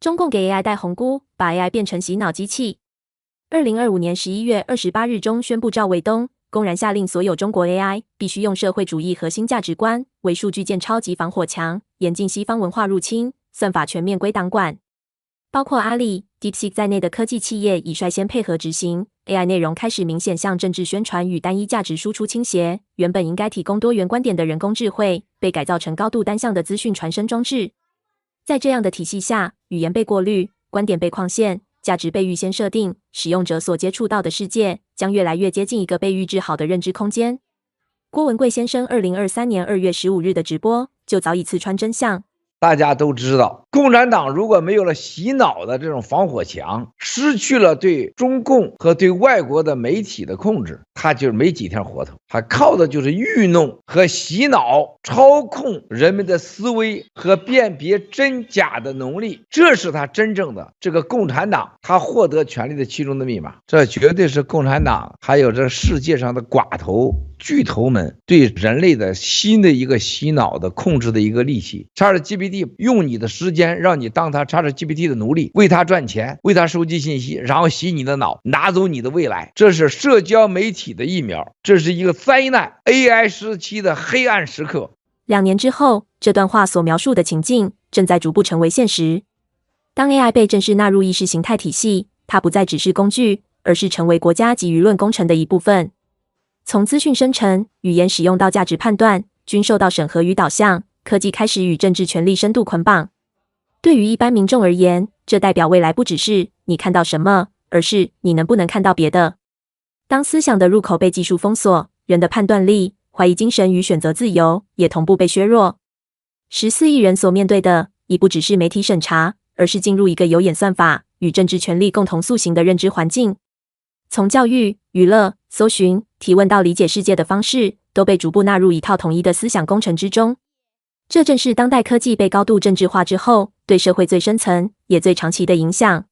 中共给 AI 戴红箍，把 AI 变成洗脑机器。2025年11月28日，中宣布赵卫东公然下令所有中国 AI 必须用社会主义核心价值观为数据建超级防火墙，严禁西方文化入侵，算法全面归党管。包括阿里、DeepSeek 在内的科技企业已率先配合执行。AI 内容开始明显向政治宣传与单一价值输出倾斜，原本应该提供多元观点的人工智慧，被改造成高度单向的资讯传声装置。在这样的体系下，语言被过滤，观点被框限，价值被预先设定，使用者所接触到的世界将越来越接近一个被预制好的认知空间。郭文贵先生2023年2月15日的直播就早已刺穿真相。大家都知道，共产党如果没有了洗脑的这种防火墙，失去了对中共和对外国的媒体的控制，他就没几天活头，还靠的就是愚弄和洗脑，操控人们的思维和辨别真假的能力，这是他真正的这个共产党他获得权力的其中的密码。这绝对是共产党还有这世界上的寡头巨头们对人类的新的一个洗脑的控制的一个利器。ChatGPT 用你的时间让你当他 ChatGPT 的奴隶，为他赚钱，为他收集信息，然后洗你的脑，拿走你的未来。这是社交媒体的疫苗，这是一个灾难 AI 时期的黑暗时刻。2年之后，这段话所描述的情境正在逐步成为现实。当 AI 被正式纳入意识形态体系，它不再只是工具，而是成为国家及舆论工程的一部分。从资讯生成、语言使用到价值判断，均受到审核与导向。科技开始与政治权力深度捆绑。对于一般民众而言，这代表未来不只是你看到什么，而是你能不能看到别的。当思想的入口被技术封锁，人的判断力、怀疑精神与选择自由也同步被削弱。14亿人所面对的，已不只是媒体审查，而是进入一个由演算法与政治权力共同塑形的认知环境。从教育、娱乐、搜寻、提问到理解世界的方式，都被逐步纳入一套统一的思想工程之中。这正是当代科技被高度政治化之后，对社会最深层也最长期的影响。